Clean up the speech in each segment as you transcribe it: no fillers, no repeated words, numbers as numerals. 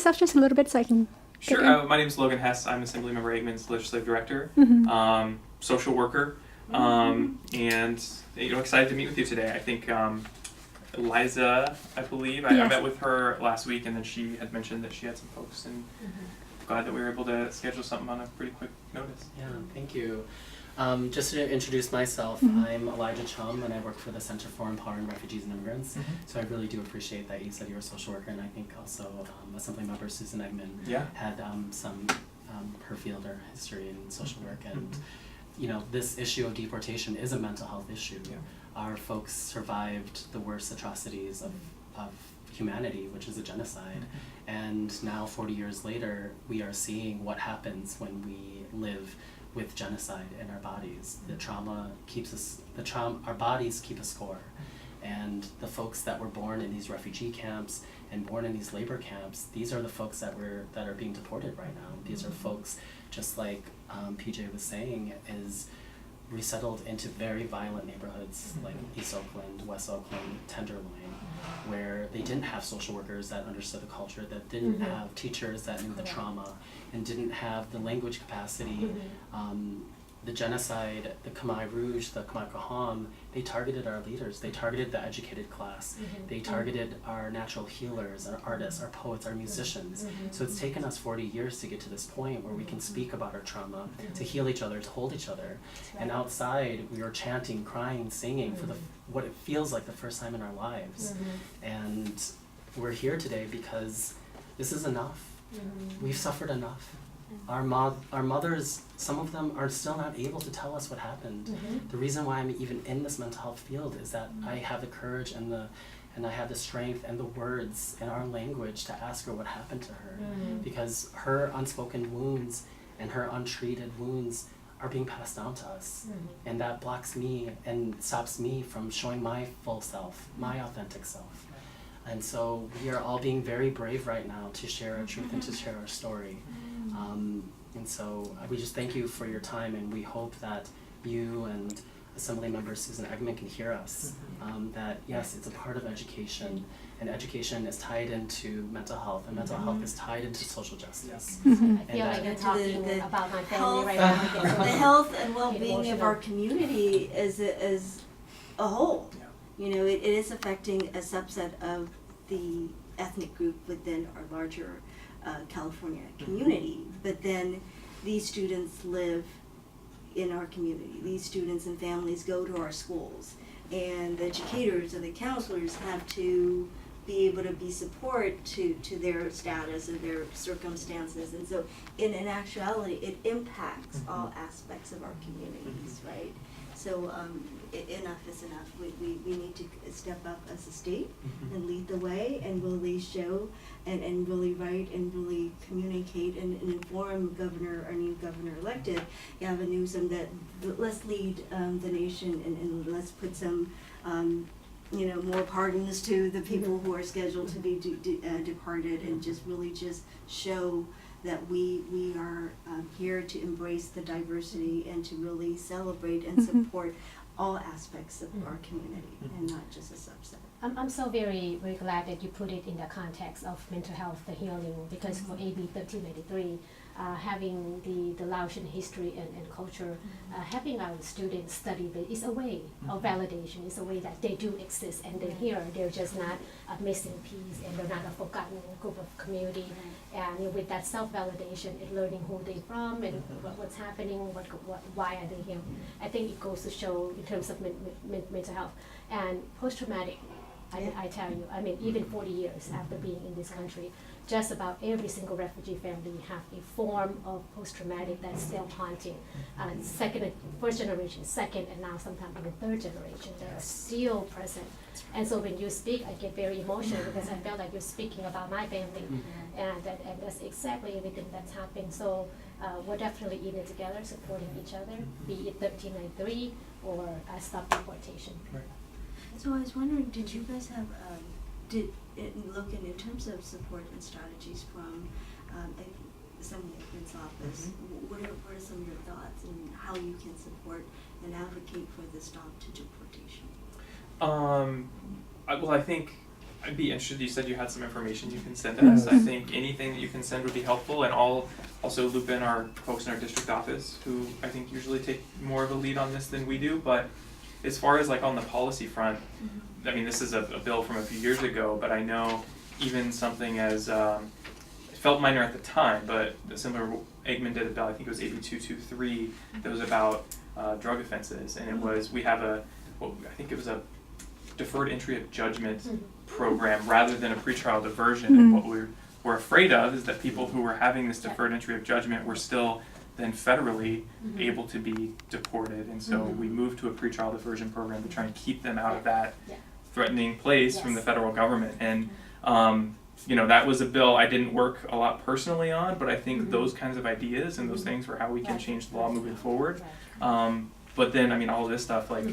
yourself just a little bit so I can... Sure. My name is Logan Hess. I'm Assemblymember Aikman's Legislative Director, social worker, and excited to meet with you today. I think Eliza, I believe, I met with her last week, and then she had mentioned that she had some folks, and glad that we were able to schedule something on a pretty quick notice. Yeah, thank you. Just to introduce myself, I'm Elijah Chum, and I work for the Center for Empowering Refugees and Immigrants. So I really do appreciate that you said you're a social worker, and I think also Assemblymember Susan Eggman had some her field or history in social work, and you know, this issue of deportation is a mental health issue. Our folks survived the worst atrocities of humanity, which is a genocide, and now 40 years later, we are seeing what happens when we live with genocide in our bodies. The trauma keeps us, our bodies keep a score. And the folks that were born in these refugee camps and born in these labor camps, these are the folks that are being deported right now. These are folks, just like PJ was saying, is resettled into very violent neighborhoods like East Oakland, West Oakland, Tenderloin, where they didn't have social workers that understood the culture, that didn't have teachers that knew the trauma, and didn't have the language capacity. The genocide, the Khmer Rouge, the Khmer Kaham, they targeted our leaders, they targeted the educated class, they targeted our natural healers, our artists, our poets, our musicians. So it's taken us 40 years to get to this point where we can speak about our trauma, to heal each other, to hold each other. And outside, we are chanting, crying, singing for what it feels like the first time in our lives. And we're here today because this is enough. We've suffered enough. Our mothers, some of them are still not able to tell us what happened. The reason why I'm even in this mental health field is that I have the courage and I have the strength and the words in our language to ask her what happened to her. Because her unspoken wounds and her untreated wounds are being passed down to us. And that blocks me and stops me from showing my full self, my authentic self. And so we are all being very brave right now to share our truth and to share our story. And so we just thank you for your time, and we hope that you and Assemblymember Susan Eggman can hear us. That yes, it's a part of education, and education is tied into mental health, and mental health is tied into social justice. I feel like you're talking about my family right now. The health and well-being of our community as a whole. You know, it is affecting a subset of the ethnic group within our larger California community, but then these students live in our community. These students and families go to our schools, and the educators and the counselors have to be able to be support to their status and their circumstances, and so in actuality it impacts all aspects of our communities, right? So enough is enough. We need to step up as a state and lead the way, and really show and really write and really communicate and inform our new governor elected, Gavin Newsom, that let's lead the nation and let's put some more pardons to the people who are scheduled to be departed, and just really just show that we are here to embrace the diversity and to really celebrate and support all aspects of our community and not just a subset. I'm so very, very glad that you put it in the context of mental health, the healing, because for AB 1383, having the Laotian history and culture, having our students study it is a way of validation. It's a way that they do exist, and they're here. They're just not a missing piece, and they're not a forgotten group of community. And with that self-validation and learning who they're from and what's happening, why are they here, I think it goes to show in terms of mental health and post-traumatic. I tell you, I mean, even 40 years after being in this country, just about every single refugee family have a form of post-traumatic that's still haunting. First generation, second, and now sometimes even third generation, they are still present. And so when you speak, I get very emotional because I felt like you're speaking about my family, and that's exactly everything that's happened. So we're definitely in it together, supporting each other, be it 1393 or Stop Deportation. Right. So I was wondering, did you guys have, look in terms of support and strategies from Assemblyman's office, what are some of your thoughts and how you can support and advocate for the Stop to Deportation? Well, I think I'd be interested. You said you had some information you can send us. I think anything that you can send would be helpful, and I'll also loop in our folks in our district office who I think usually take more of a lead on this than we do. But as far as like on the policy front, I mean, this is a bill from a few years ago, but I know even something as it felt minor at the time, but similar, Eggman did a bill, I think it was AB 223, that was about drug offenses, and it was, we have a, well, I think it was a deferred entry of judgment program rather than a pretrial diversion. And what we're afraid of is that people who were having this deferred entry of judgment were still then federally able to be deported, and so we moved to a pretrial diversion program to try and keep them out of that threatening place from the federal government. And you know, that was a bill I didn't work a lot personally on, but I think those kinds of ideas and those things were how we can change the law moving forward. But then, I mean, all of this stuff, like,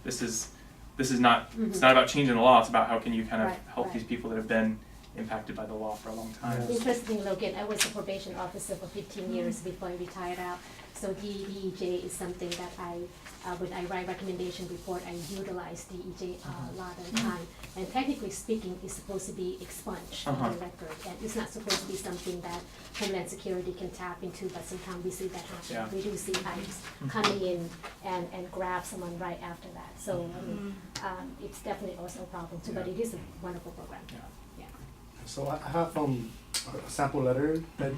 this is not, it's not about changing the law, it's about how can you kind of help these people that have been impacted by the law for a long time. Interesting, Logan. I was a probation officer for 15 years before I retired out. So DEJ is something that when I write recommendation report, I utilize DEJ a lot of the time. And technically speaking, it's supposed to be expunged from the record. And it's not supposed to be something that Homeland Security can tap into, but sometimes we see that happen. We do see ICE coming in and grab someone right after that. So I mean, it's definitely also a problem too, but it is a wonderful program. So I have a sample letter that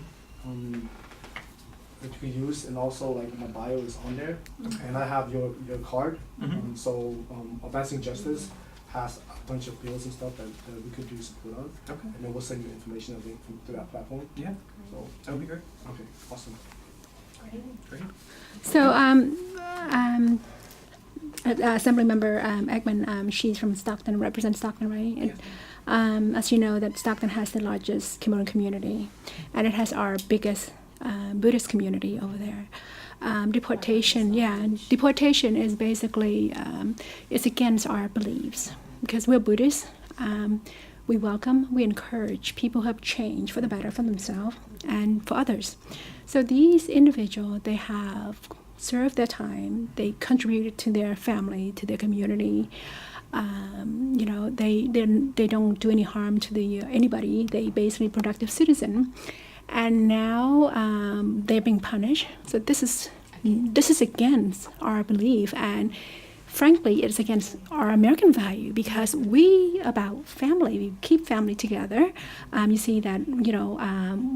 we use, and also like my bio is on there, and I have your card. So Advancing Justice has a bunch of bills and stuff that we could do support on, and then we'll send you information through that platform. Yeah, so that would be great. Okay, awesome. Great. So Assemblymember Eggman, she's from Stockton, represents Stockton, right? And, as you know, that Stockton has the largest Khmer community, and it has our biggest Buddhist community over there. Deportation is basically, it's against our beliefs, because we're Buddhists. We welcome, we encourage people who have changed for the better for themselves and for others. So these individuals, they have served their time, they contributed to their family, to their community. You know, they don't do any harm to anybody. They basically productive citizen, and now they're being punished. So this is against our belief, and frankly, it's against our American value, because we about family. We keep family together. You see that, you know,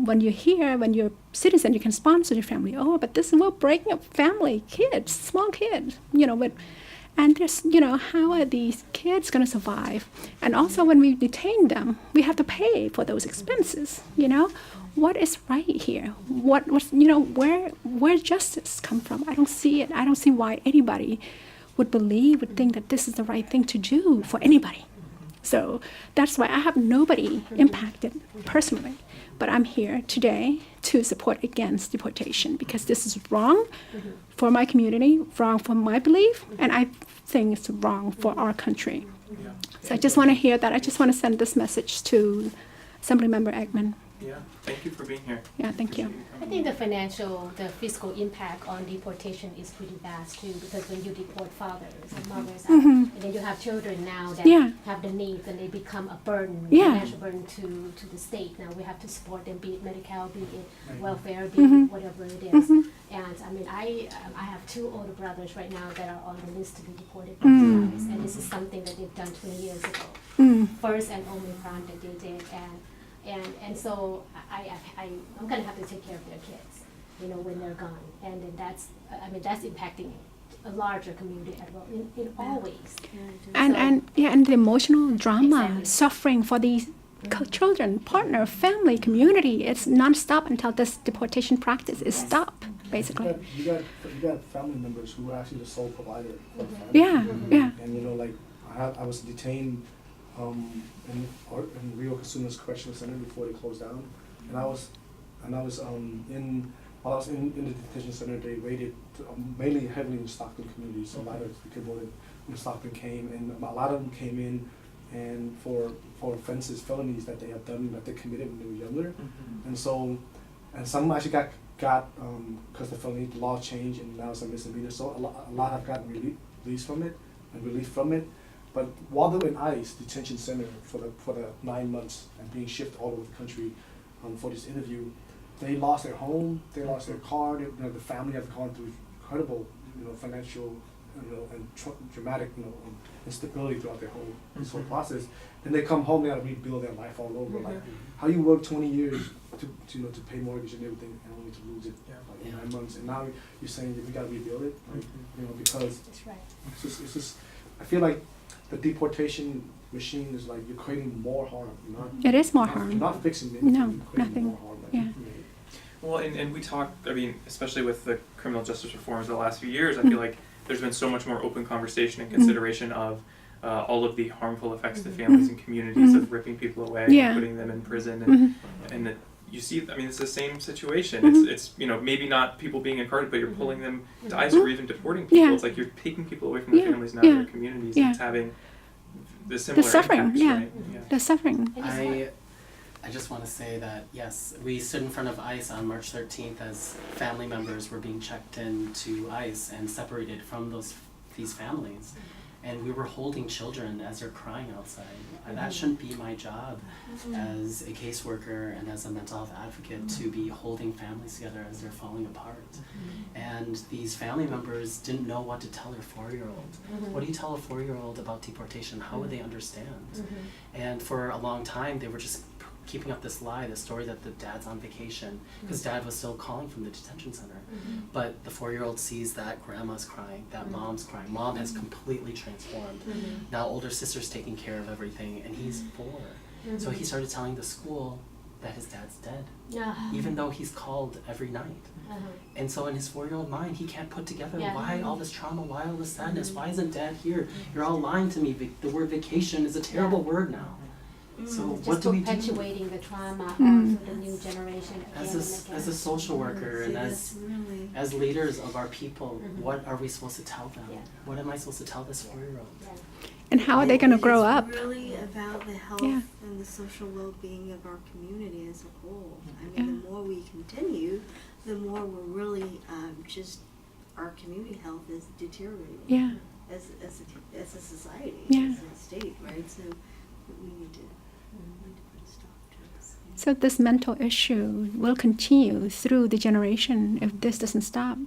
when you're here, when you're a citizen, you can sponsor your family. Oh, but we're breaking up family, kids, small kids, you know, but. And there's, you know, how are these kids going to survive? And also when we detain them, we have to pay for those expenses, you know? What is right here? What's, you know, where justice come from? I don't see it. I don't see why anybody would think that this is the right thing to do for anybody. So that's why I have nobody impacted personally. But I'm here today to support against deportation, because this is wrong for my community, wrong for my belief, and I think it's wrong for our country. So I just want to hear that. I just want to send this message to Assemblymember Eggman. Yeah, thank you for being here. Yeah, thank you. I think the fiscal impact on deportation is pretty vast too, because when you deport fathers and mothers, and then you have children now that have the needs, and they become a burden, financial burden to the state. Now we have to support them, be it medical, be it welfare, be it whatever it is. And I mean, I have 2 older brothers right now that are on the list to be deported by the ICE, and this is something that they've done 20 years ago. First and only crime that they did, and so I'm gonna have to take care of their kids, you know, when they're gone, and then that's impacting a larger community as well in all ways. And the emotional drama, suffering for these children, partner, family, community, it's non-stop until this deportation practice is stopped, basically. You got family members who are actually the sole provider for the family. And you know, like I was detained in Rio Casunas Correctional Center before they closed down, and I was while I was in the detention center, they raided mainly heavily in the Stockton community. So a lot of people in Stockton came, and a lot of them came in and for offenses, felonies that they had done, that they committed when they were younger. And so, and some actually got because the felony law changed, and now it's a misdemeanor. So a lot have gotten released from it and relief from it. But while they were in ICE detention center for the 9 months and being shipped all over the country for this interview, they lost their home, they lost their car. The family have gone through incredible, financial, and dramatic, instability throughout their whole this whole process. Then they come home, they gotta rebuild their life all over. Like how you work 20 years to pay mortgage and everything, and only to lose it in 9 months. And now you're saying that we gotta rebuild it, because That's right. it's just I feel like the deportation machine is like you're creating more harm. It is more You're harm. not fixing anything. No, you're creating nothing. more harm. Yeah. Well, and we talked, I mean, especially with the criminal justice reforms of the last few years, I feel like there's been so much more open conversation and consideration of all of the harmful effects to families and communities of ripping people away and putting them in prison. And that you see, I mean, it's the same situation. It's maybe not people being incarcerated, but you're pulling them to ICE or even deporting people. Yeah. It's like you're taking people away from their families and out of their communities. And it's having the similar suffering, impacts, right? The suffering. I just want to say that, yes, we stood in front of ICE on March 13th as family members were being checked into ICE and separated from these families. And we were holding children as they're crying outside. That shouldn't be my job as a caseworker and as a mental health advocate to be holding families together as they're falling apart. And these family members didn't know what to tell their 4-year-old. What do you tell a 4-year-old about deportation? How would they understand? And for a long time, they were just keeping up this lie, this story that the dad's on vacation, because dad was still calling from the detention center. But the 4-year-old sees that grandma's crying, that mom's crying. Mom has completely transformed. Now older sister's taking care of everything, and he's 4. So he started telling the school that his dad's dead, even though he's called every night. And so in his 4-year-old mind, he can't put together why all this trauma, why all this sadness, why isn't dad here? You're all lying to me. The word vacation is a terrible word now. So what do we do? Just perpetuating the trauma of the new generation again As a social worker and as leaders of our people, what are we supposed to tell them? What am I supposed to tell this 4-year-old? And how are they going to grow up? It's really about the health and the social well-being of our community as a whole. I mean, the more we continue, the more we're really our community health is deteriorating as a society, as a state, right? So we need to put a stop to this. So this mental issue will continue through the generation if this doesn't stop.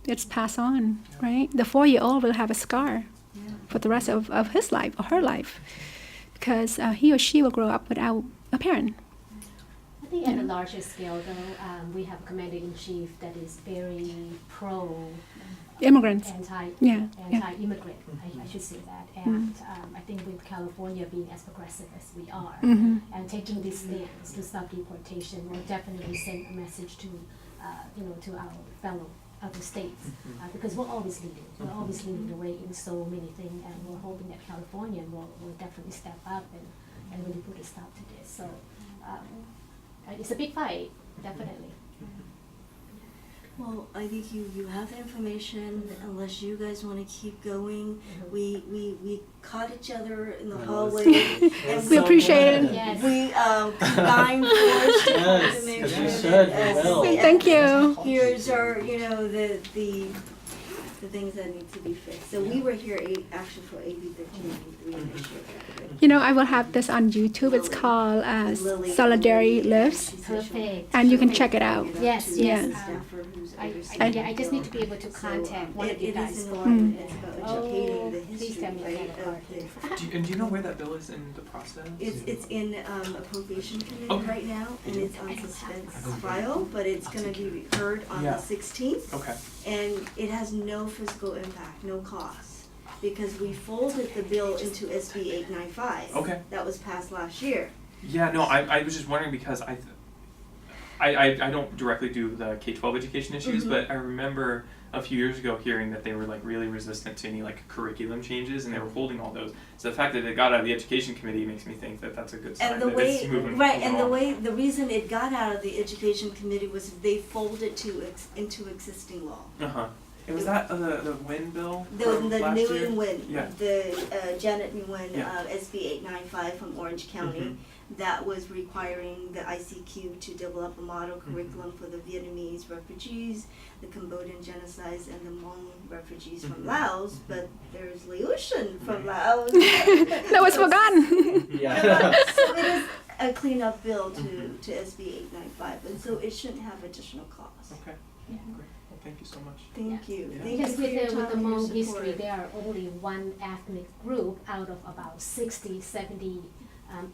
It's passed on, right? The 4-year-old will have a scar for the rest of his life or her life because he or she will grow up without a parent. I think at a larger scale, though, we have a commander-in-chief that is very Immigrants. anti-immigrant, I should say that. And I think with California being as progressive as we are, and taking this stance to stop deportation will definitely send a message to, to our fellow other states, because we're always leading. We're always leading the way in so many things, and we're hoping that California will definitely step up and really put a stop to this. So it's a big fight, definitely. Well, I think you have the information. Unless you guys want to keep going, we caught each other in the hallway. And We appreciate it. Yes. We combined forces to make sure that Thank you. here's our the things that need to be fixed. So we were here actually for AB 1393. I will have this on YouTube. It's called Solidarity Lives, Perfect. and you can check it out. Yes. I just need to be able to contact one of you guys for It's about educating the please history, tell me right, about of it. the Do you know where that bill is in the process? It's in appropriation committee right now, and it's on suspense file, but it's gonna be heard on the 16th. Okay. And it has no physical impact, no cost, because we folded the bill into SB 895. Okay. That was passed last year. Yeah, no, I was just wondering because I don't directly do the K-12 education issues, but I remember a few years ago hearing that they were like really resistant to any like curriculum changes, and they were holding all those. So the fact that it got out of the education committee makes me think that that's a good sign. And the that way, it's moving and the reason it got out of the education committee was they folded into existing law. And was that the Nguyen bill? The last year? Nguyen, Yeah. the Janet Nguyen Yeah. SB 895 from Orange County. that was requiring the ICQ to develop a model curriculum for the Vietnamese refugees, the Cambodian genocides, and the Hmong refugees from Laos. But there's Laotian from Laos. That was forgotten. Yeah. So it is a cleanup bill to SB 895, and so it shouldn't have additional costs. Okay. Yeah. Great. Well, thank you so much. Thank you. Yeah. Thank you Because for with your the time and your Hmong support. history, there are only one ethnic group out of about 60, 70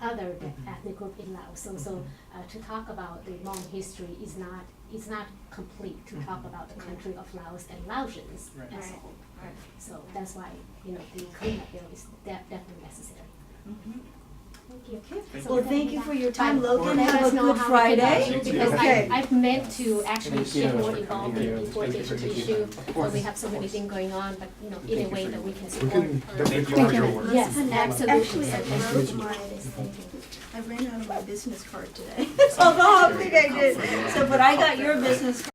other ethnic group in Laos. So to talk about the Hmong history is not complete to talk about the country of Laos and Laotians Right. as a Right. whole. Right. So that's why the cleanup bill is definitely necessary. Mhm. Thank you. Thank So Well, with thank you that, for your time, but Logan. let Have us a know good how we can Friday. help you, because Okay. I've meant to actually Thank you. get more involved in the Thank you. deportation Thank you for issue, taking but we have so many things going on, but in a way that we can We support. can definitely Thank you. collaborate your work. Yes, absolutely. Actually, I Nice to wrote meet you. I ran out of my business card today. So the whole thing I did. So, but I got your business card.